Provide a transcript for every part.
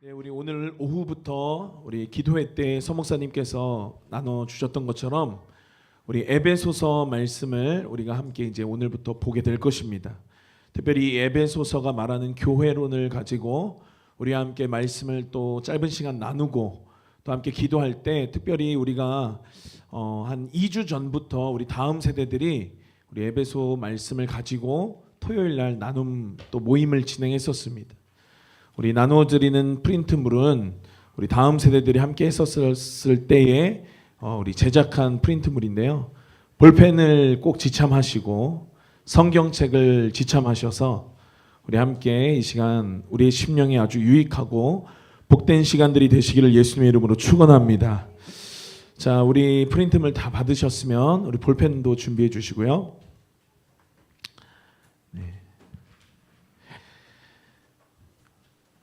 네, 우리 오늘 오후부터 우리 기도회 때 서목사님께서 나눠 주셨던 것처럼 우리 에베소서 말씀을 우리가 함께 이제 오늘부터 보게 될 것입니다. 특별히 이 에베소서가 말하는 교회론을 가지고 우리와 함께 말씀을 또 짧은 시간 나누고 또 함께 기도할 때 특별히 우리가 한 2주 전부터 우리 다음 세대들이 우리 에베소 말씀을 가지고 토요일 날 나눔 또 모임을 진행했었습니다. 우리 나누어드리는 프린트물은 우리 다음 세대들이 함께 했었을 때에 우리 제작한 프린트물인데요. 볼펜을 꼭 지참하시고 성경책을 지참하셔서 우리 함께 이 시간 우리의 심령에 아주 유익하고 복된 시간들이 되시기를 예수님의 이름으로 축원합니다. 자, 우리 프린트물 다 받으셨으면 우리 볼펜도 준비해 주시고요.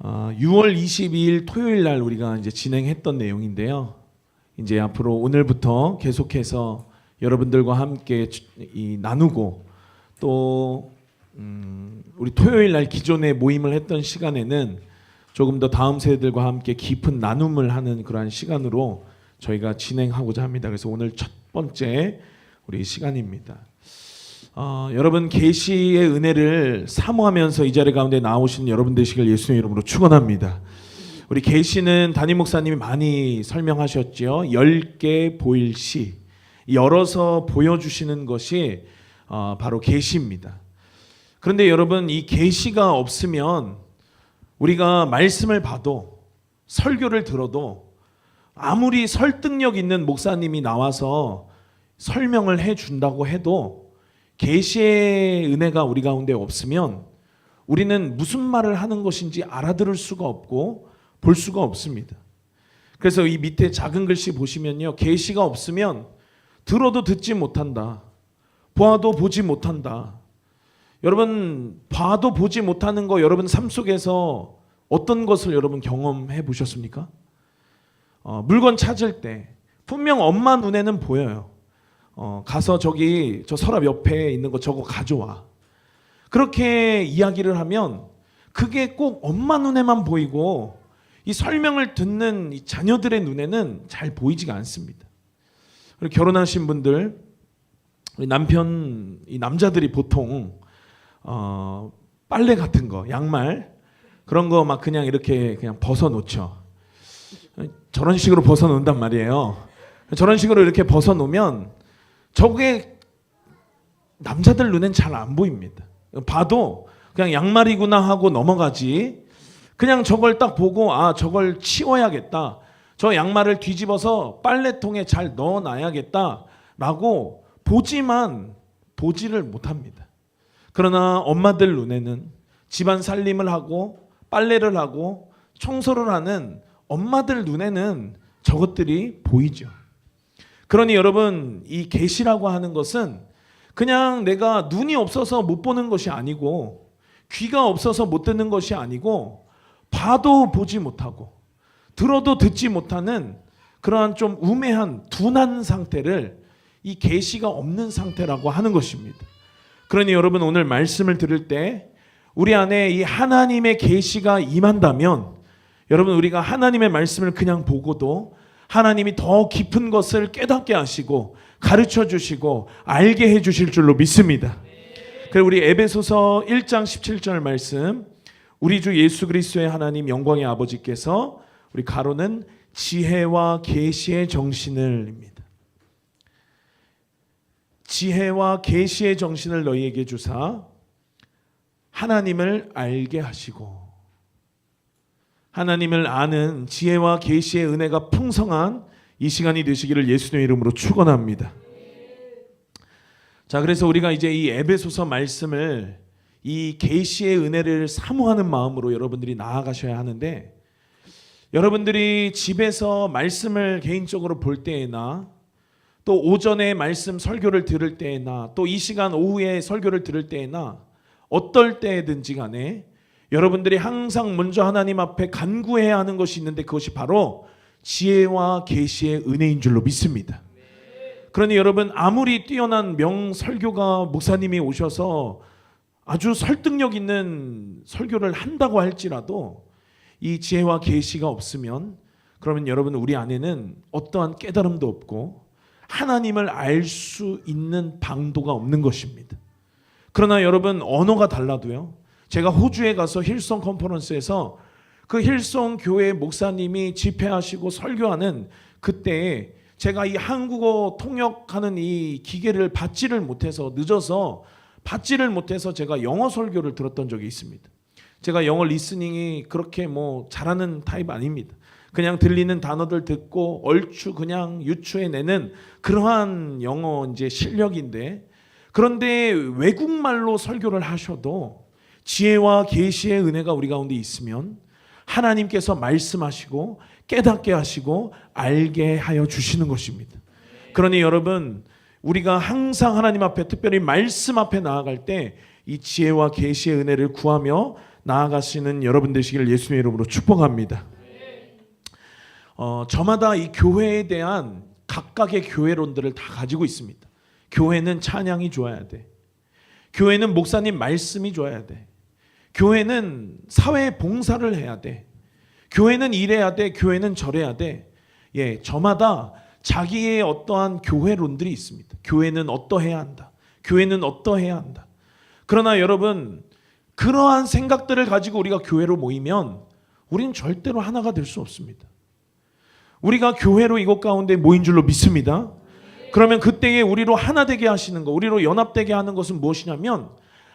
6월 22일 토요일 날 우리가 이제 진행했던 내용인데요. 이제 앞으로 오늘부터 계속해서 여러분들과 함께 나누고 또 우리 토요일 날 기존에 모임을 했던 시간에는 조금 더 다음 세대들과 함께 깊은 나눔을 하는 그러한 시간으로 저희가 진행하고자 합니다. 그래서 오늘 첫 번째 우리 시간입니다. 여러분 계시의 은혜를 사모하면서 이 자리 가운데 나오신 여러분 되시길 예수님의 이름으로 축원합니다. 우리 계시는 담임 목사님이 많이 설명하셨죠. 10개 보일시, 열어서 보여주시는 것이 바로 계시입니다. 그런데 여러분 이 계시가 없으면 우리가 말씀을 봐도 설교를 들어도 아무리 설득력 있는 목사님이 나와서 설명을 해준다고 해도 계시의 은혜가 우리 가운데 없으면 우리는 무슨 말을 하는 것인지 알아들을 수가 없고 볼 수가 없습니다. 그래서 이 밑에 작은 글씨 보시면요, 계시가 없으면 들어도 듣지 못한다, 보아도 보지 못한다. 여러분 봐도 보지 못하는 거 여러분 삶 속에서 어떤 것을 여러분 경험해 보셨습니까? 물건 찾을 때 분명 엄마 눈에는 보여요. 가서 저기 저 서랍 옆에 있는 거 저거 가져와. 그렇게 이야기를 하면 그게 꼭 엄마 눈에만 보이고 이 설명을 듣는 이 자녀들의 눈에는 잘 보이지가 않습니다. 그리고 결혼하신 분들, 우리 남편, 이 남자들이 보통 빨래 같은 거, 양말 그런 거 막 그냥 이렇게 그냥 벗어 놓죠. 저런 식으로 벗어 놓는단 말이에요. 저런 식으로 이렇게 벗어 놓으면 저게 남자들 눈엔 잘 안 보입니다. 봐도 그냥 양말이구나 하고 넘어가지, 그냥 저걸 딱 보고 저걸 치워야겠다, 저 양말을 뒤집어서 빨래통에 잘 넣어놔야겠다 라고 보지를 못합니다. 그러나 엄마들 눈에는 집안 살림을 하고 빨래를 하고 청소를 하는 엄마들 눈에는 저것들이 보이죠. 그러니 여러분 이 계시라고 하는 것은 그냥 내가 눈이 없어서 못 보는 것이 아니고 귀가 없어서 못 듣는 것이 아니고 봐도 보지 못하고 들어도 듣지 못하는 그러한 좀 우매한 둔한 상태를 이 계시가 없는 상태라고 하는 것입니다. 그러니 여러분 오늘 말씀을 들을 때 우리 안에 이 하나님의 계시가 임한다면 여러분 우리가 하나님의 말씀을 그냥 보고도 하나님이 더 깊은 것을 깨닫게 하시고 가르쳐 주시고 알게 해 주실 줄로 믿습니다. 그리고 우리 에베소서 1장 17절 말씀, 우리 주 예수 그리스도의 하나님 영광의 아버지께서 우리 가로는 지혜와 계시의 정신을입니다. 지혜와 계시의 정신을 너희에게 주사 하나님을 알게 하시고, 하나님을 아는 지혜와 계시의 은혜가 풍성한 이 시간이 되시기를 예수님의 이름으로 축원합니다. 자, 그래서 우리가 이제 이 에베소서 말씀을 이 계시의 은혜를 사모하는 마음으로 여러분들이 나아가셔야 하는데, 여러분들이 집에서 말씀을 개인적으로 볼 때에나 또 오전에 말씀 설교를 들을 때에나 또 이 시간 오후에 설교를 들을 때에나 어떨 때든지 간에 여러분들이 항상 먼저 하나님 앞에 간구해야 하는 것이 있는데 그것이 바로 지혜와 계시의 은혜인 줄로 믿습니다. 그러니 여러분 아무리 뛰어난 명설교가 목사님이 오셔서 아주 설득력 있는 설교를 한다고 할지라도 이 지혜와 계시가 없으면 그러면 여러분 우리 안에는 어떠한 깨달음도 없고 하나님을 알 수 있는 방도가 없는 것입니다. 그러나 여러분 언어가 달라도요. 제가 호주에 가서 힐송 컨퍼런스에서 그 힐송 교회 목사님이 집회하시고 설교하는 그때에 제가 이 한국어 통역하는 이 기계를 받지를 못해서 늦어서 받지를 못해서 제가 영어 설교를 들었던 적이 있습니다. 제가 영어 리스닝이 그렇게 뭐 잘하는 타입 아닙니다. 그냥 들리는 단어들 듣고 얼추 그냥 유추해내는 그러한 영어 이제 실력인데, 그런데 외국말로 설교를 하셔도 지혜와 계시의 은혜가 우리 가운데 있으면 하나님께서 말씀하시고 깨닫게 하시고 알게 하여 주시는 것입니다. 그러니 여러분 우리가 항상 하나님 앞에 특별히 말씀 앞에 나아갈 때 이 지혜와 계시의 은혜를 구하며 나아가시는 여러분 되시기를 예수님의 이름으로 축복합니다. 저마다 이 교회에 대한 각각의 교회론들을 다 가지고 있습니다. 교회는 찬양이 좋아야 돼. 교회는 목사님 말씀이 좋아야 돼. 교회는 사회 봉사를 해야 돼. 교회는 이래야 돼. 교회는 저래야 돼. 예, 저마다 자기의 어떠한 교회론들이 있습니다. 교회는 어떠해야 한다. 교회는 어떠해야 한다. 그러나 여러분 그러한 생각들을 가지고 우리가 교회로 모이면 우리는 절대로 하나가 될 수 없습니다. 우리가 교회로 이곳 가운데 모인 줄로 믿습니다. 그러면 그때에 우리로 하나 되게 하시는 것, 우리로 연합되게 하는 것은 무엇이냐면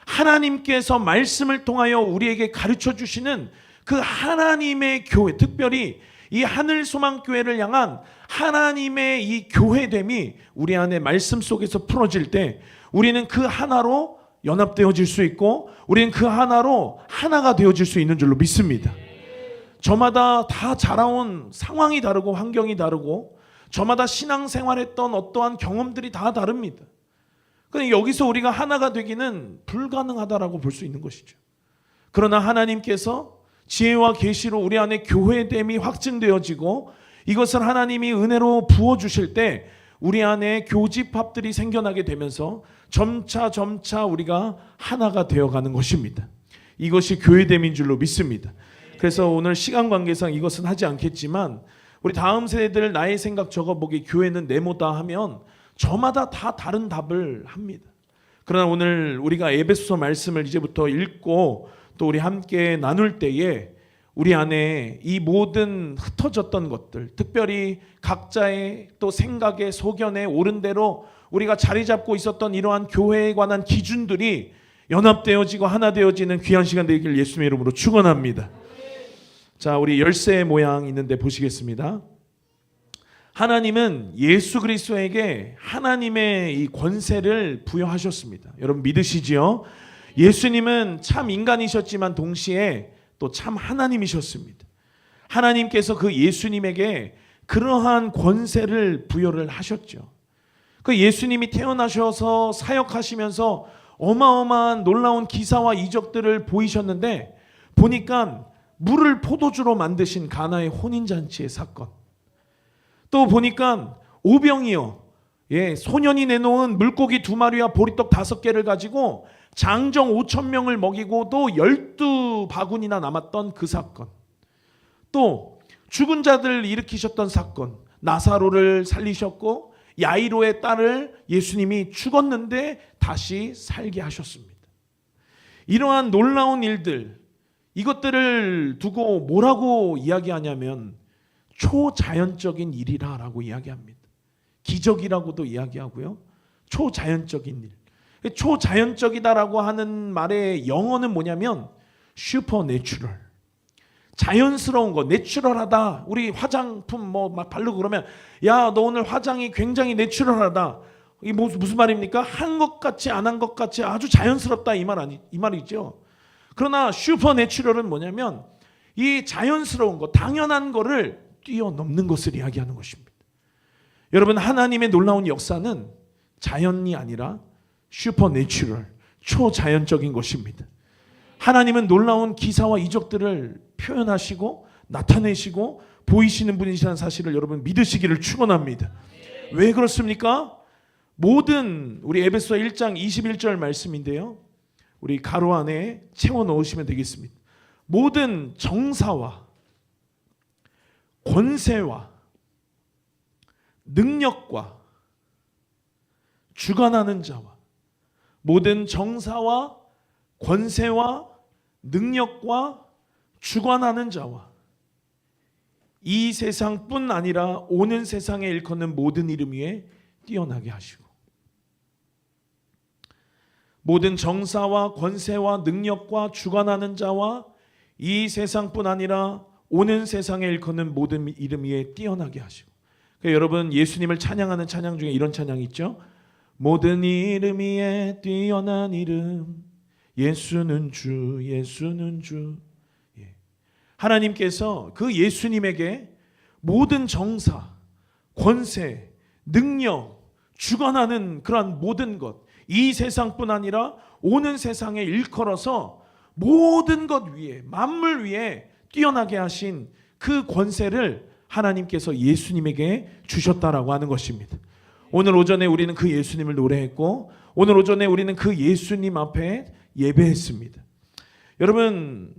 하나님께서 말씀을 통하여 우리에게 가르쳐 주시는 그 하나님의 교회, 특별히 이 하늘소망교회를 향한 하나님의 이 교회됨이 우리 안에 말씀 속에서 풀어질 때 우리는 그 하나로 연합되어질 수 있고 우리는 그 하나로 하나가 되어질 수 있는 줄로 믿습니다. 저마다 다 자라온 상황이 다르고 환경이 다르고 저마다 신앙생활했던 어떠한 경험들이 다 다릅니다. 그런데 여기서 우리가 하나가 되기는 불가능하다라고 볼 수 있는 것이죠. 그러나 하나님께서 지혜와 계시로 우리 안에 교회됨이 확증되어지고 이것을 하나님이 은혜로 부어주실 때 우리 안에 교집합들이 생겨나게 되면서 점차 우리가 하나가 되어가는 것입니다. 이것이 교회됨인 줄로 믿습니다. 그래서 오늘 시간 관계상 이것은 하지 않겠지만 우리 다음 세대들 나의 생각 적어보기 교회는 네모다 하면 저마다 다 다른 답을 합니다. 그러나 오늘 우리가 에베소서 말씀을 이제부터 읽고 또 우리 함께 나눌 때에 우리 안에 이 모든 흩어졌던 것들, 특별히 각자의 또 생각의 소견에 옳은 대로 우리가 자리 잡고 있었던 이러한 교회에 관한 기준들이 연합되어지고 하나 되어지는 귀한 시간 되기를 예수님의 이름으로 축원합니다. 자, 우리 열쇠 모양 있는데 보시겠습니다. 하나님은 예수 그리스도에게 하나님의 이 권세를 부여하셨습니다. 여러분 믿으시지요? 예수님은 참 인간이셨지만 동시에 또 참 하나님이셨습니다. 하나님께서 그 예수님에게 그러한 권세를 부여를 하셨죠. 그 예수님이 태어나셔서 사역하시면서 어마어마한 놀라운 기사와 이적들을 보이셨는데 보니까 물을 포도주로 만드신 가나의 혼인잔치의 사건, 또 보니까 오병이어, 소년이 내놓은 물고기 2마리와 보리떡 5개를 가지고 장정 5,000명을 먹이고도 12바구니나 남았던 그 사건, 또 죽은 자들을 일으키셨던 사건, 나사로를 살리셨고 야이로의 딸을 예수님이 죽었는데 다시 살게 하셨습니다. 이러한 놀라운 일들, 이것들을 두고 뭐라고 이야기하냐면 초자연적인 일이라고 이야기합니다. 기적이라고도 이야기하고요. 초자연적인 일. 초자연적이다라고 하는 말의 영어는 뭐냐면 슈퍼내추럴. 자연스러운 거, 내추럴하다. 우리 화장품 뭐 막 바르고 그러면 야, 너 오늘 화장이 굉장히 내추럴하다. 이게 무슨 말입니까? 한 것 같이 안 한 것 같이 아주 자연스럽다 이 말이죠. 그러나 슈퍼내추럴은 뭐냐면 이 자연스러운 거, 당연한 거를 뛰어넘는 것을 이야기하는 것입니다. 여러분 하나님의 놀라운 역사는 자연이 아니라 슈퍼내추럴, 초자연적인 것입니다. 하나님은 놀라운 기사와 이적들을 표현하시고 나타내시고 보이시는 분이시라는 사실을 여러분 믿으시기를 축원합니다. 왜 그렇습니까? 모든 우리 에베소서 1장 21절 말씀인데요. 우리 가로 안에 채워 넣으시면 되겠습니다. 모든 정사와 권세와 능력과 주관하는 자와 모든 정사와 권세와 능력과 주관하는 자와 이 세상뿐 아니라 오는 세상에 일컫는 모든 이름 위에 뛰어나게 하시고 모든 정사와 권세와 능력과 주관하는 자와 이 세상뿐 아니라 오는 세상에 일컫는 모든 이름 위에 뛰어나게 하시고 그러니까 여러분 예수님을 찬양하는 찬양 중에 이런 찬양이 있죠. 모든 이름 위에 뛰어난 이름 예수는 주 예수는 주. 하나님께서 그 예수님에게 모든 정사, 권세, 능력, 주관하는 그러한 모든 것 이 세상뿐 아니라 오는 세상에 일컬어서 모든 것 위에 만물 위에 뛰어나게 하신 그 권세를 하나님께서 예수님에게 주셨다라고 하는 것입니다. 오늘 오전에 우리는 그 예수님을 노래했고 오늘 오전에 우리는 그 예수님 앞에 예배했습니다. 여러분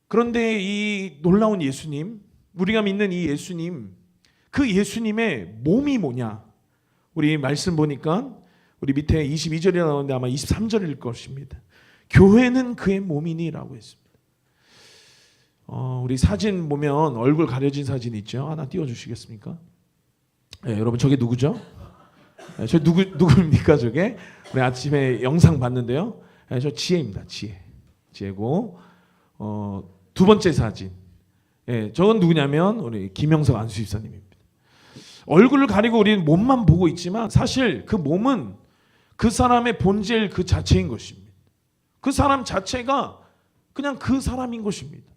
그런데 이 놀라운 예수님 우리가 믿는 이 예수님 그 예수님의 몸이 뭐냐 우리 말씀 보니까 우리 밑에 22절이 나오는데 아마 23절일 것입니다. 교회는 그의 몸이니라고 했습니다. 우리 사진 보면 얼굴 가려진 사진 있죠. 하나 띄워주시겠습니까? 네, 여러분 저게 누구죠? 네, 저 누구입니까 저게? 우리 아침에 영상 봤는데요. 네, 저 지혜입니다. 지혜고 두 번째 사진. 네, 저건 누구냐면 우리 김영석 안수집사님입니다. 얼굴을 가리고 우리는 몸만 보고 있지만 사실 그 몸은 그 사람의 본질 그 자체인 것입니다. 그 사람 자체가 그냥 그 사람인 것입니다.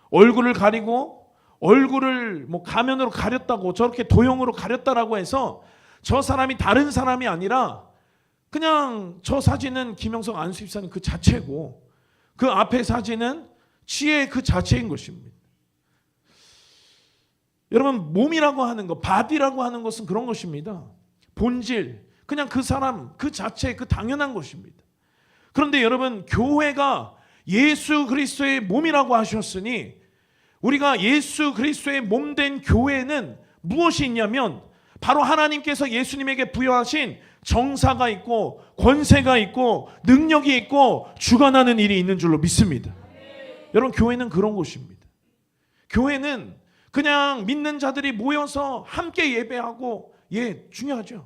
얼굴을 가리고 얼굴을 뭐 가면으로 가렸다고 저렇게 도형으로 가렸다라고 해서 저 사람이 다른 사람이 아니라 그냥 저 사진은 김영석 안수집사님 그 자체고 그 앞에 사진은 지혜 그 자체인 것입니다. 여러분 몸이라고 하는 것, 바디라고 하는 것은 그런 것입니다. 본질, 그냥 그 사람 그 자체 그 당연한 것입니다. 그런데 여러분 교회가 예수 그리스도의 몸이라고 하셨으니 우리가 예수 그리스도의 몸된 교회는 무엇이 있냐면 바로 하나님께서 예수님에게 부여하신 정사가 있고 권세가 있고 능력이 있고 주관하는 일이 있는 줄로 믿습니다. 여러분 교회는 그런 곳입니다. 교회는 그냥 믿는 자들이 모여서 함께 예배하고 중요하죠.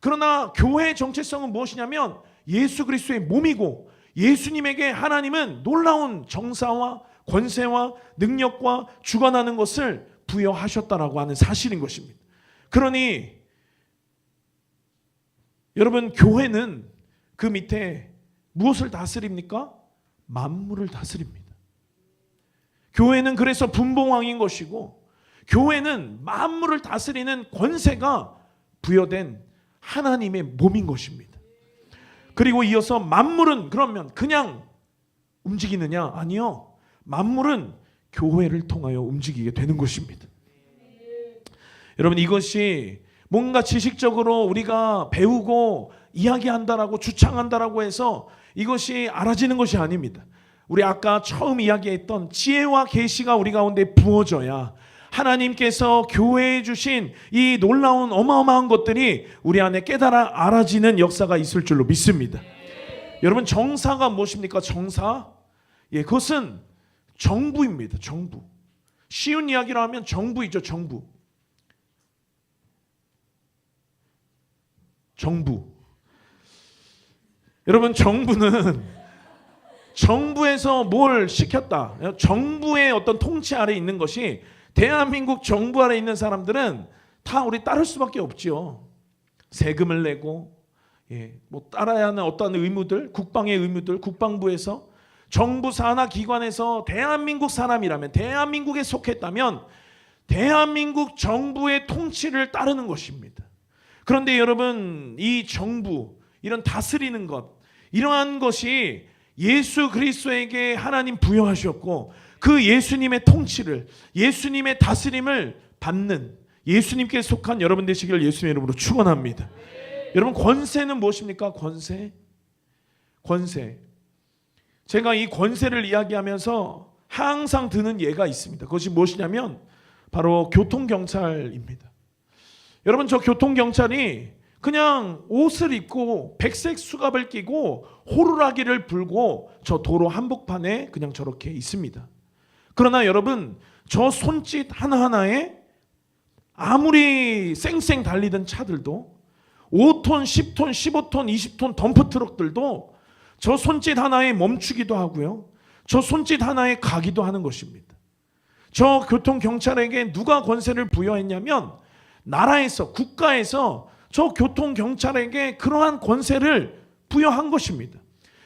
그러나 교회의 정체성은 무엇이냐면 예수 그리스도의 몸이고 예수님에게 하나님은 놀라운 정사와 권세와 능력과 주관하는 것을 부여하셨다라고 하는 사실인 것입니다. 그러니 여러분 교회는 그 밑에 무엇을 다스립니까? 만물을 다스립니다. 교회는 그래서 분봉왕인 것이고 교회는 만물을 다스리는 권세가 부여된 하나님의 몸인 것입니다. 그리고 이어서 만물은 그러면 그냥 움직이느냐? 아니요. 만물은 교회를 통하여 움직이게 되는 것입니다. 여러분 이것이 뭔가 지식적으로 우리가 배우고 이야기한다라고 주창한다라고 해서 이것이 알아지는 것이 아닙니다. 우리 아까 처음 이야기했던 지혜와 계시가 우리 가운데 부어져야 하나님께서 교회에 주신 이 놀라운 어마어마한 것들이 우리 안에 깨달아 알아지는 역사가 있을 줄로 믿습니다. 여러분 정사가 무엇입니까? 정사? 그것은 정부입니다. 정부. 쉬운 이야기로 하면 정부이죠. 정부. 여러분 정부는 정부에서 뭘 시켰다. 정부의 어떤 통치 아래 있는 것이 대한민국 정부 아래 있는 사람들은 다 우리 따를 수밖에 없지요. 세금을 내고 뭐 따라야 하는 어떤 의무들, 국방의 의무들, 국방부에서 정부 산하 기관에서 대한민국 사람이라면 대한민국에 속했다면 대한민국 정부의 통치를 따르는 것입니다. 그런데 여러분 이 정부, 이런 다스리는 것, 이러한 것이 예수 그리스도에게 하나님 부여하셨고 그 예수님의 통치를 예수님의 다스림을 받는 예수님께 속한 여러분 되시기를 예수님의 이름으로 축원합니다. 여러분 권세는 무엇입니까? 권세. 제가 이 권세를 이야기하면서 항상 드는 예가 있습니다. 그것이 무엇이냐면 바로 교통경찰입니다. 여러분, 저 교통경찰이 그냥 옷을 입고 백색 수갑을 끼고 호루라기를 불고 저 도로 한복판에 그냥 저렇게 있습니다. 그러나 여러분, 저 손짓 하나하나에 아무리 쌩쌩 달리던 차들도 5톤, 10톤, 15톤, 20톤 덤프 트럭들도 저 손짓 하나에 멈추기도 하고요. 저 손짓 하나에 가기도 하는 것입니다. 저 교통경찰에게 누가 권세를 부여했냐면 나라에서, 국가에서 저 교통경찰에게 그러한 권세를 부여한 것입니다.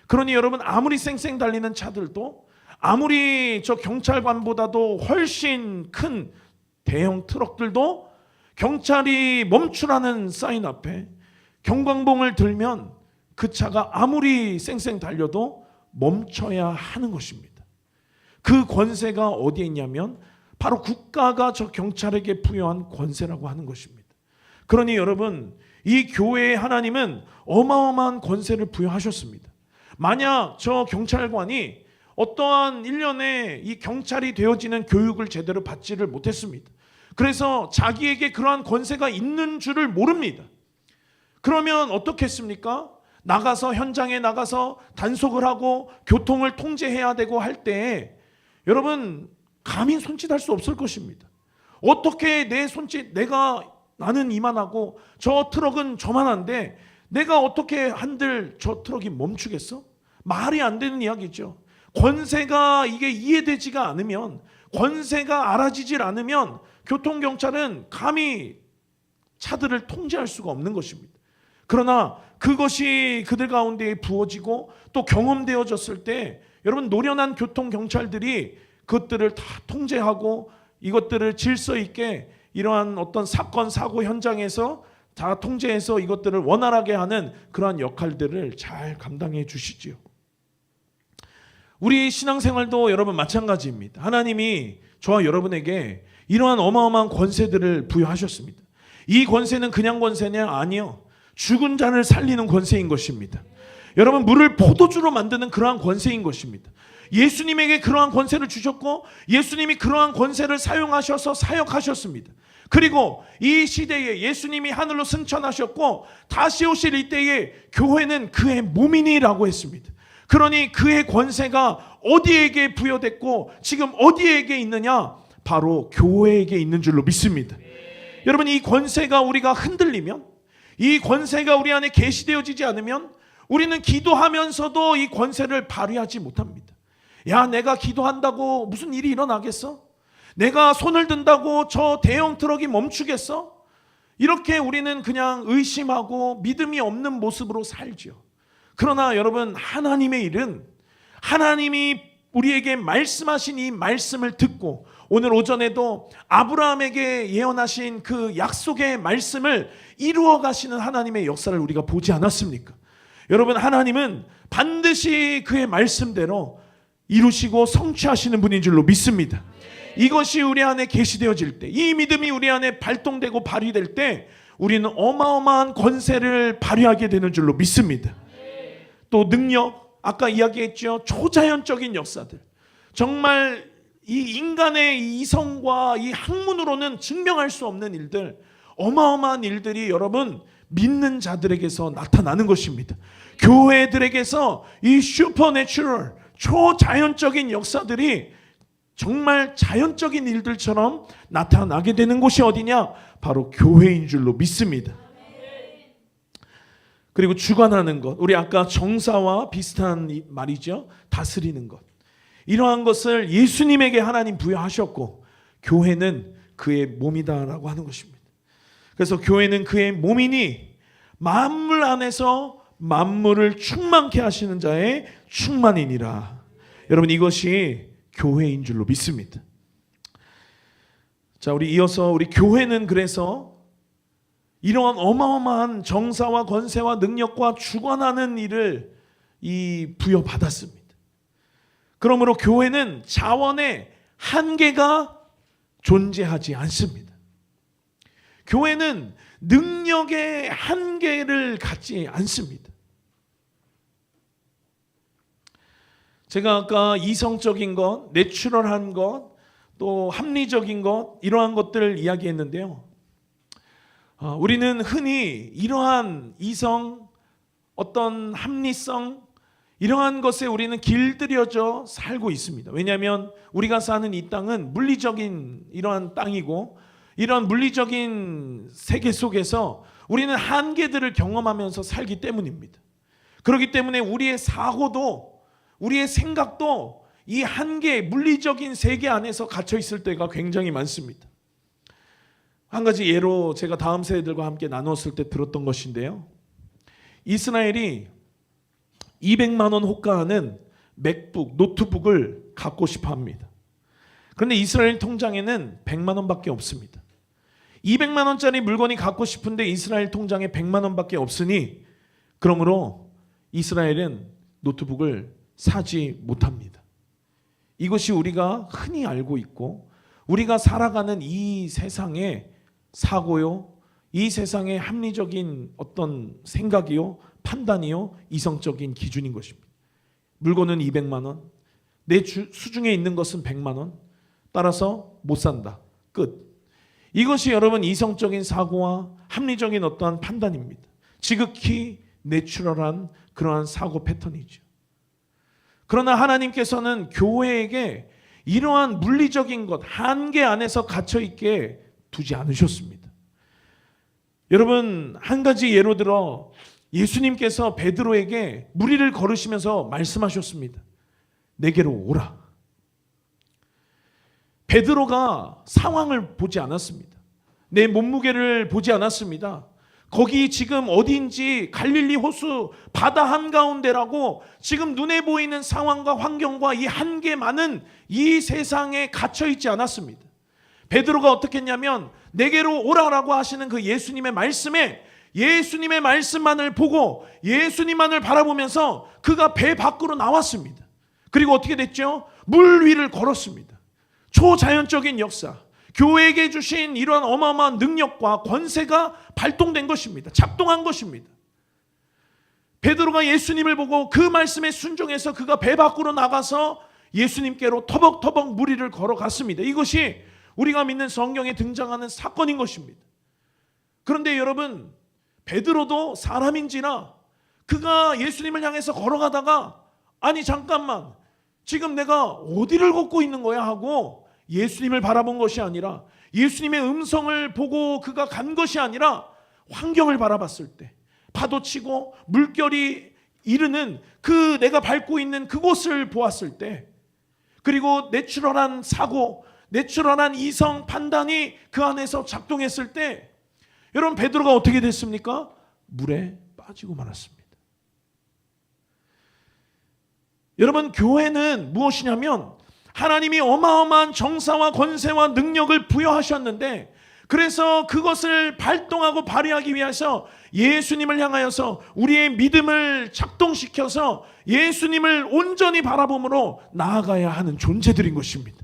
그러니 여러분, 아무리 쌩쌩 달리는 차들도, 아무리 저 경찰관보다도 훨씬 큰 대형 트럭들도 경찰이 멈추라는 사인 앞에 경광봉을 들면 그 차가 아무리 쌩쌩 달려도 멈춰야 하는 것입니다. 그 권세가 어디에 있냐면 바로 국가가 저 경찰에게 부여한 권세라고 하는 것입니다. 그러니 여러분, 이 교회에 하나님은 어마어마한 권세를 부여하셨습니다. 만약 저 경찰관이 어떠한 일련의 이 경찰이 되어지는 교육을 제대로 받지를 못했습니다. 그래서 자기에게 그러한 권세가 있는 줄을 모릅니다. 그러면 어떻겠습니까? 나가서, 현장에 나가서 단속을 하고 교통을 통제해야 되고 할 때 여러분, 감히 손짓할 수 없을 것입니다. 어떻게 내 손짓, 나는 이만하고 저 트럭은 저만한데 내가 어떻게 한들 저 트럭이 멈추겠어? 말이 안 되는 이야기죠. 권세가 이게 이해되지가 않으면, 권세가 알아지질 않으면 교통경찰은 감히 차들을 통제할 수가 없는 것입니다. 그러나 그것이 그들 가운데 부어지고 또 경험되어졌을 때 여러분, 노련한 교통경찰들이 그것들을 다 통제하고 이것들을 질서 있게 이러한 어떤 사건, 사고 현장에서 다 통제해서 이것들을 원활하게 하는 그러한 역할들을 잘 감당해 주시지요. 우리 신앙생활도 여러분 마찬가지입니다. 하나님이 저와 여러분에게 이러한 어마어마한 권세들을 부여하셨습니다. 이 권세는 그냥 권세냐? 아니요. 죽은 자를 살리는 권세인 것입니다. 여러분, 물을 포도주로 만드는 그러한 권세인 것입니다. 예수님에게 그러한 권세를 주셨고 예수님이 그러한 권세를 사용하셔서 사역하셨습니다. 그리고 이 시대에 예수님이 하늘로 승천하셨고 다시 오실 이때에 교회는 그의 몸이니라고 했습니다. 그러니 그의 권세가 어디에게 부여됐고 지금 어디에게 있느냐? 바로 교회에게 있는 줄로 믿습니다. 여러분, 이 권세가 우리가 흔들리면, 이 권세가 우리 안에 계시되어지지 않으면 우리는 기도하면서도 이 권세를 발휘하지 못합니다. 야, 내가 기도한다고 무슨 일이 일어나겠어? 내가 손을 든다고 저 대형 트럭이 멈추겠어? 이렇게 우리는 그냥 의심하고 믿음이 없는 모습으로 살죠. 그러나 여러분, 하나님의 일은 하나님이 우리에게 말씀하신 이 말씀을 듣고 오늘 오전에도 아브라함에게 예언하신 그 약속의 말씀을 이루어 가시는 하나님의 역사를 우리가 보지 않았습니까? 여러분, 하나님은 반드시 그의 말씀대로 이루시고 성취하시는 분인 줄로 믿습니다. 이것이 우리 안에 계시되어질 때, 이 믿음이 우리 안에 발동되고 발휘될 때 우리는 어마어마한 권세를 발휘하게 되는 줄로 믿습니다. 또 능력, 아까 이야기했죠. 초자연적인 역사들, 정말 이 인간의 이성과 이 학문으로는 증명할 수 없는 일들, 어마어마한 일들이 여러분 믿는 자들에게서 나타나는 것입니다. 교회들에게서 이 슈퍼내추럴, 초자연적인 역사들이 정말 자연적인 일들처럼 나타나게 되는 곳이 어디냐? 바로 교회인 줄로 믿습니다. 그리고 주관하는 것, 우리 아까 정사와 비슷한 말이죠. 다스리는 것, 이러한 것을 예수님에게 하나님 부여하셨고 교회는 그의 몸이다라고 하는 것입니다. 그래서 교회는 그의 몸이니 만물 안에서 만물을 충만케 하시는 자의 충만이니라. 여러분, 이것이 교회인 줄로 믿습니다. 자, 우리 이어서 우리 교회는 그래서 이러한 어마어마한 정사와 권세와 능력과 주관하는 일을 부여받았습니다. 그러므로 교회는 자원의 한계가 존재하지 않습니다. 교회는 능력의 한계를 갖지 않습니다. 제가 아까 이성적인 것, 내추럴한 것, 또 합리적인 것, 이러한 것들을 이야기했는데요. 우리는 흔히 이러한 이성, 어떤 합리성, 이러한 것에 우리는 길들여져 살고 있습니다. 왜냐하면 우리가 사는 이 땅은 물리적인 이러한 땅이고, 이러한 물리적인 세계 속에서 우리는 한계들을 경험하면서 살기 때문입니다. 그렇기 때문에 우리의 사고도, 우리의 생각도 이 한계, 물리적인 세계 안에서 갇혀 있을 때가 굉장히 많습니다. 한 가지 예로 제가 다음 세대들과 함께 나눴을 때 들었던 것인데요. 이스라엘이 200만 원 호가하는 맥북, 노트북을 갖고 싶어 합니다. 그런데 이스라엘 통장에는 100만 원밖에 없습니다. 200만 원짜리 물건이 갖고 싶은데 이스라엘 통장에 100만 원밖에 없으니, 그러므로 이스라엘은 노트북을 사지 못합니다. 이것이 우리가 흔히 알고 있고 우리가 살아가는 이 세상의 사고요, 이 세상의 합리적인 어떤 생각이요, 판단이요, 이성적인 기준인 것입니다. 물건은 200만 원, 내 수중에 있는 것은 100만 원, 따라서 못 산다. 끝. 이것이 여러분 이성적인 사고와 합리적인 어떠한 판단입니다. 지극히 내추럴한 그러한 사고 패턴이죠. 그러나 하나님께서는 교회에게 이러한 물리적인 것, 한계 안에서 갇혀있게 두지 않으셨습니다. 여러분, 한 가지 예로 들어 예수님께서 베드로에게 무리를 걸으시면서 말씀하셨습니다. 내게로 오라. 베드로가 상황을 보지 않았습니다. 내 몸무게를 보지 않았습니다. 거기 지금 어디인지 갈릴리 호수 바다 한가운데라고 지금 눈에 보이는 상황과 환경과 이 한계 많은 이 세상에 갇혀 있지 않았습니다. 베드로가 어떻게 했냐면 내게로 오라라고 하시는 그 예수님의 말씀에, 예수님의 말씀만을 보고 예수님만을 바라보면서 그가 배 밖으로 나왔습니다. 그리고 어떻게 됐죠? 물 위를 걸었습니다. 초자연적인 역사, 교회에게 주신 이러한 어마어마한 능력과 권세가 발동된 것입니다. 작동한 것입니다. 베드로가 예수님을 보고 그 말씀에 순종해서 그가 배 밖으로 나가서 예수님께로 터벅터벅 무리를 걸어갔습니다. 이것이 우리가 믿는 성경에 등장하는 사건인 것입니다. 그런데 여러분, 베드로도 사람인지라 그가 예수님을 향해서 걸어가다가 아니 잠깐만, 지금 내가 어디를 걷고 있는 거야 하고 예수님을 바라본 것이 아니라, 예수님의 음성을 보고 그가 간 것이 아니라 환경을 바라봤을 때, 파도치고 물결이 이르는 그 내가 밟고 있는 그곳을 보았을 때, 그리고 내추럴한 사고, 내추럴한 이성 판단이 그 안에서 작동했을 때, 여러분 베드로가 어떻게 됐습니까? 물에 빠지고 말았습니다. 여러분, 교회는 무엇이냐면 하나님이 어마어마한 정사와 권세와 능력을 부여하셨는데, 그래서 그것을 발동하고 발휘하기 위해서 예수님을 향하여서 우리의 믿음을 작동시켜서 예수님을 온전히 바라봄으로 나아가야 하는 존재들인 것입니다.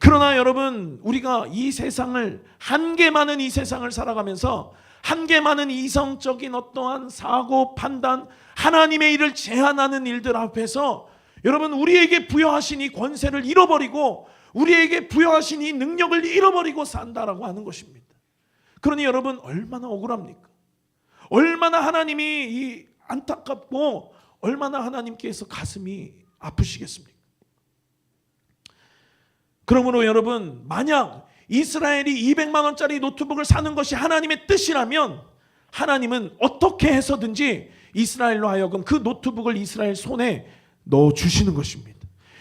그러나 여러분, 우리가 이 세상을, 한계 많은 이 세상을 살아가면서 한계 많은 이성적인 어떠한 사고, 판단, 하나님의 일을 제한하는 일들 앞에서 여러분, 우리에게 부여하신 이 권세를 잃어버리고 우리에게 부여하신 이 능력을 잃어버리고 산다라고 하는 것입니다. 그러니 여러분, 얼마나 억울합니까? 얼마나 하나님이 이 안타깝고 얼마나 하나님께서 가슴이 아프시겠습니까? 그러므로 여러분, 만약 이스라엘이 200만 원짜리 노트북을 사는 것이 하나님의 뜻이라면 하나님은 어떻게 해서든지 이스라엘로 하여금 그 노트북을 이스라엘 손에 넣어주시는 것입니다.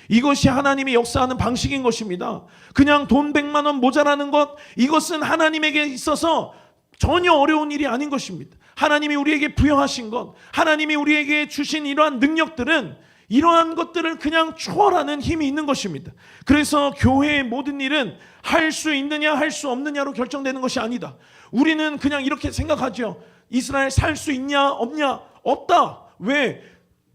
이것이 하나님이 역사하는 방식인 것입니다. 그냥 돈 100만 원 모자라는 것, 이것은 하나님에게 있어서 전혀 어려운 일이 아닌 것입니다. 하나님이 우리에게 부여하신 것, 하나님이 우리에게 주신 이러한 능력들은, 이러한 것들을 그냥 초월하는 힘이 있는 것입니다. 그래서 교회의 모든 일은 할 수 있느냐 할 수 없느냐로 결정되는 것이 아니다. 우리는 그냥 이렇게 생각하죠. 이스라엘 살 수 있냐 없냐? 없다. 왜?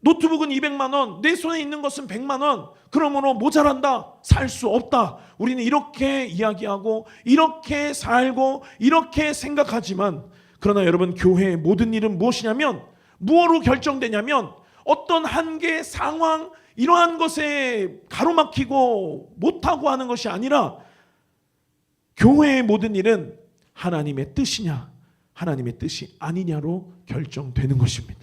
노트북은 200만 원, 내 손에 있는 것은 100만 원, 그러므로 모자란다, 살 수 없다. 우리는 이렇게 이야기하고 이렇게 살고 이렇게 생각하지만, 그러나 여러분, 교회의 모든 일은 무엇이냐면, 무엇으로 결정되냐면 어떤 한계, 상황, 이러한 것에 가로막히고 못하고 하는 것이 아니라 교회의 모든 일은 하나님의 뜻이냐 하나님의 뜻이 아니냐로 결정되는 것입니다.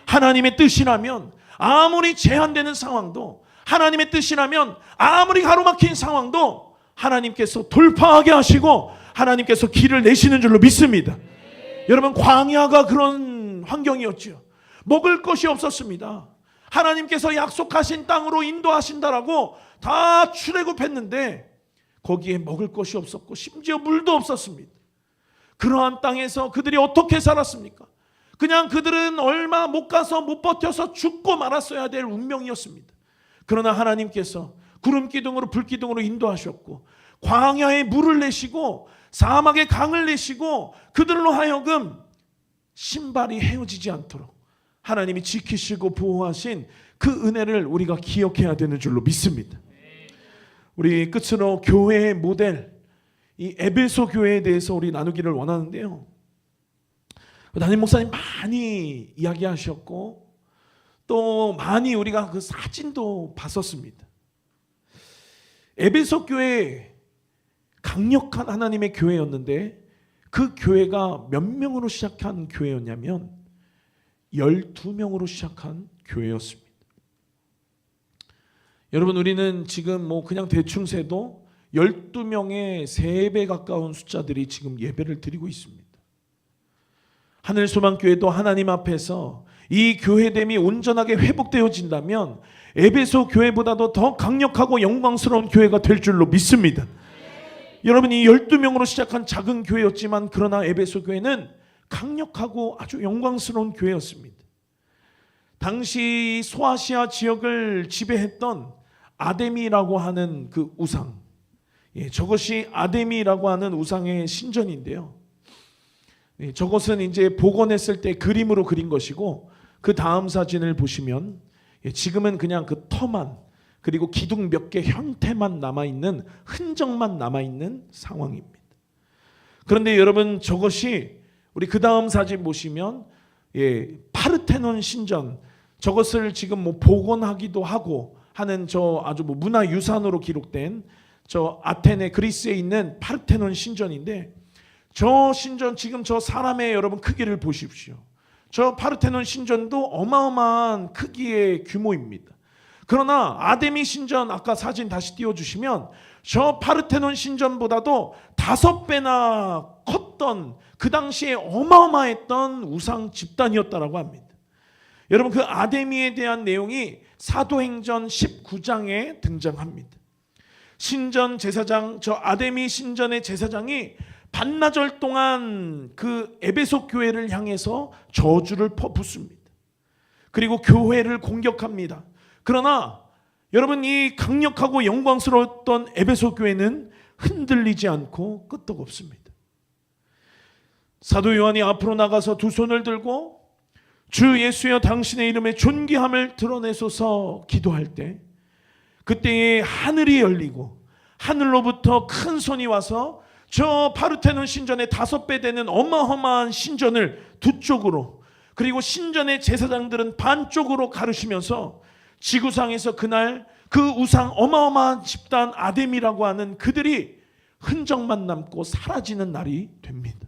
하나님의 뜻이라면 아무리 제한되는 상황도, 하나님의 뜻이라면 아무리 가로막힌 상황도 하나님께서 돌파하게 하시고 하나님께서 길을 내시는 줄로 믿습니다. 여러분, 광야가 그런 환경이었죠. 먹을 것이 없었습니다. 하나님께서 약속하신 땅으로 인도하신다라고 다 출애굽했는데 거기에 먹을 것이 없었고 심지어 물도 없었습니다. 그러한 땅에서 그들이 어떻게 살았습니까? 그냥 그들은 얼마 못 가서 못 버텨서 죽고 말았어야 될 운명이었습니다. 그러나 하나님께서 구름 기둥으로 불 기둥으로 인도하셨고 광야에 물을 내시고 사막에 강을 내시고 그들로 하여금 신발이 헤어지지 않도록 하나님이 지키시고 보호하신 그 은혜를 우리가 기억해야 되는 줄로 믿습니다. 우리 끝으로 교회의 모델, 이 에베소 교회에 대해서 우리 나누기를 원하는데요. 담임 목사님 많이 이야기하셨고 또 많이 우리가 그 사진도 봤었습니다. 에베소 교회 강력한 하나님의 교회였는데 그 교회가 몇 명으로 시작한 교회였냐면 12명으로 시작한 교회였습니다. 여러분, 우리는 지금 뭐 그냥 대충 세도 12명의 3배 가까운 숫자들이 지금 예배를 드리고 있습니다. 하늘소망교회도 하나님 앞에서 이 교회됨이 온전하게 회복되어진다면 에베소 교회보다도 더 강력하고 영광스러운 교회가 될 줄로 믿습니다. 여러분, 이 12명으로 시작한 작은 교회였지만 그러나 에베소 교회는 강력하고 아주 영광스러운 교회였습니다. 당시 소아시아 지역을 지배했던 아데미라고 하는 그 우상, 저것이 아데미라고 하는 우상의 신전인데요. 저것은 이제 복원했을 때 그림으로 그린 것이고 그 다음 사진을 보시면 지금은 그냥 그 터만 그리고 기둥 몇 개 형태만 남아있는 흔적만 남아있는 상황입니다. 그런데 여러분, 저것이 우리 그 다음 사진 보시면 파르테논 신전, 저것을 지금 뭐 복원하기도 하고 하는 저 아주 뭐 문화유산으로 기록된 저 아테네 그리스에 있는 파르테논 신전인데 저 신전 지금 저 사람의 여러분 크기를 보십시오. 저 파르테논 신전도 어마어마한 크기의 규모입니다. 그러나 아데미 신전 아까 사진 다시 띄워주시면 저 파르테논 신전보다도 5배나 컸던 그 당시에 어마어마했던 우상 집단이었다라고 합니다. 여러분, 그 아데미에 대한 내용이 사도행전 19장에 등장합니다. 신전 제사장, 저 아데미 신전의 제사장이 반나절 동안 그 에베소 교회를 향해서 저주를 퍼붓습니다. 그리고 교회를 공격합니다. 그러나 여러분, 이 강력하고 영광스러웠던 에베소 교회는 흔들리지 않고 끄떡없습니다. 사도 요한이 앞으로 나가서 두 손을 들고 주 예수여 당신의 이름에 존귀함을 드러내소서 기도할 때 그때에 하늘이 열리고 하늘로부터 큰 손이 와서 저 파르테논 신전의 5배 되는 어마어마한 신전을 두 쪽으로, 그리고 신전의 제사장들은 반쪽으로 가르시면서 지구상에서 그날 그 우상 어마어마한 집단 아데미라고 하는 그들이 흔적만 남고 사라지는 날이 됩니다.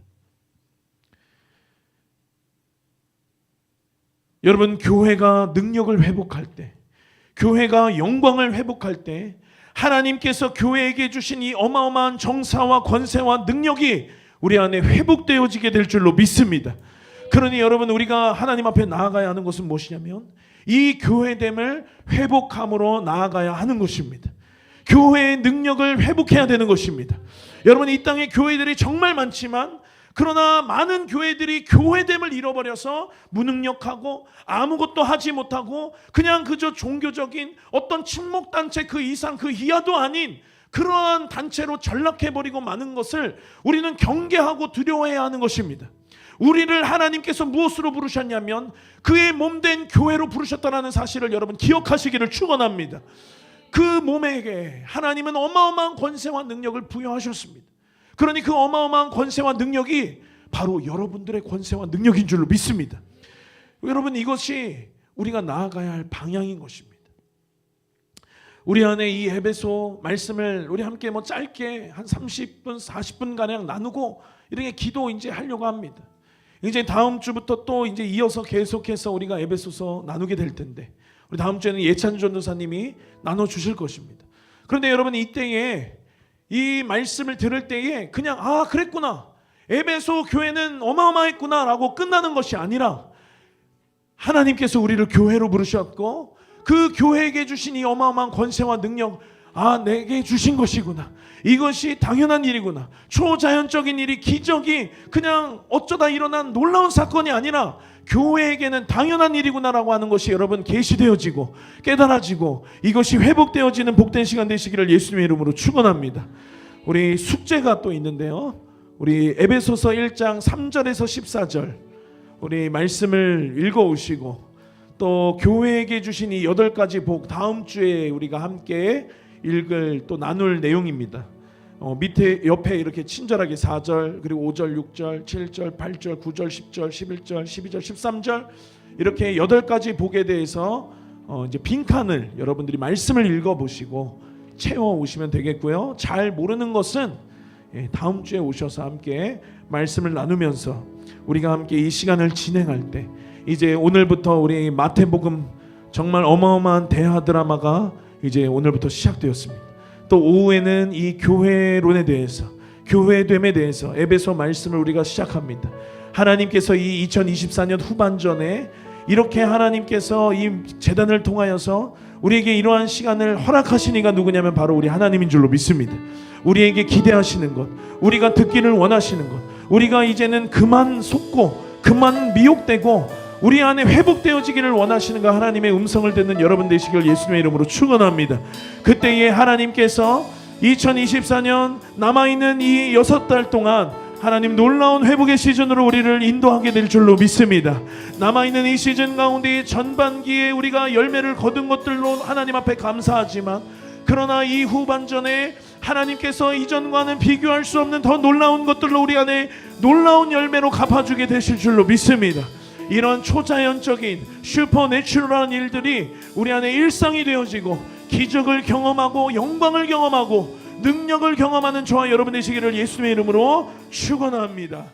여러분, 교회가 능력을 회복할 때, 교회가 영광을 회복할 때 하나님께서 교회에게 주신 이 어마어마한 정사와 권세와 능력이 우리 안에 회복되어지게 될 줄로 믿습니다. 그러니 여러분, 우리가 하나님 앞에 나아가야 하는 것은 무엇이냐면 이 교회됨을 회복함으로 나아가야 하는 것입니다. 교회의 능력을 회복해야 되는 것입니다. 여러분, 이 땅에 교회들이 정말 많지만 그러나 많은 교회들이 교회됨을 잃어버려서 무능력하고 아무것도 하지 못하고 그냥 그저 종교적인 어떤 친목단체 그 이상 그 이하도 아닌 그러한 단체로 전락해버리고 마는 것을 우리는 경계하고 두려워해야 하는 것입니다. 우리를 하나님께서 무엇으로 부르셨냐면 그의 몸된 교회로 부르셨다는 사실을 여러분 기억하시기를 축원합니다. 그 몸에게 하나님은 어마어마한 권세와 능력을 부여하셨습니다. 그러니 그 어마어마한 권세와 능력이 바로 여러분들의 권세와 능력인 줄로 믿습니다. 여러분, 이것이 우리가 나아가야 할 방향인 것입니다. 우리 안에 이 에베소 말씀을 우리 함께 뭐 짧게 한 30분 40분 가량 나누고 이렇게 기도 이제 하려고 합니다. 이제 다음 주부터 또 이제 이어서 계속해서 우리가 에베소서 나누게 될 텐데, 우리 다음 주에는 예찬 전도사님이 나눠 주실 것입니다. 그런데 여러분, 이때에 이 말씀을 들을 때에 그냥 그랬구나, 에베소 교회는 어마어마했구나라고 끝나는 것이 아니라, 하나님께서 우리를 교회로 부르셨고 그 교회에게 주신 이 어마어마한 권세와 능력, 내게 주신 것이구나, 이것이 당연한 일이구나, 초자연적인 일이, 기적이 그냥 어쩌다 일어난 놀라운 사건이 아니라 교회에게는 당연한 일이구나라고 하는 것이 여러분 계시되어지고 깨달아지고, 이것이 회복되어지는 복된 시간 되시기를 예수님의 이름으로 축원합니다. 우리 숙제가 또 있는데요, 우리 에베소서 1장 3절에서 14절 우리 말씀을 읽어오시고, 또 교회에게 주신 이 8가지 복, 다음 주에 우리가 함께 읽을 또 나눌 내용입니다. 밑에 옆에 이렇게 친절하게 4절, 그리고 5절, 6절, 7절, 8절, 9절, 10절, 11절, 12절, 13절 이렇게 8가지 복에 대해서 이제 빈칸을 여러분들이 말씀을 읽어보시고 채워 오시면 되겠고요. 잘 모르는 것은 다음 주에 오셔서 함께 말씀을 나누면서 우리가 함께 이 시간을 진행할 때, 이제 오늘부터 우리 마태복음 정말 어마어마한 대하 드라마가 이제 오늘부터 시작되었습니다. 또 오후에는 이 교회론에 대해서, 교회됨에 대해서 에베소 말씀을 우리가 시작합니다. 하나님께서 이 2024년 후반전에 이렇게 하나님께서 이 재단을 통하여서 우리에게 이러한 시간을 허락하신 이가 누구냐면 바로 우리 하나님인 줄로 믿습니다. 우리에게 기대하시는 것, 우리가 듣기를 원하시는 것, 우리가 이제는 그만 속고 그만 미혹되고 우리 안에 회복되어지기를 원하시는 그 하나님의 음성을 듣는 여러분 되시길 예수님의 이름으로 축원합니다. 그때에 하나님께서 2024년 남아있는 이 6달 동안 하나님 놀라운 회복의 시즌으로 우리를 인도하게 될 줄로 믿습니다. 남아있는 이 시즌 가운데 전반기에 우리가 열매를 거둔 것들로 하나님 앞에 감사하지만, 그러나 이 후반전에 하나님께서 이전과는 비교할 수 없는 더 놀라운 것들로 우리 안에 놀라운 열매로 갚아주게 되실 줄로 믿습니다. 이런 초자연적인 슈퍼내추럴한 일들이 우리 안에 일상이 되어지고 기적을 경험하고 영광을 경험하고 능력을 경험하는 저와 여러분 되시기를 예수님의 이름으로 축원합니다.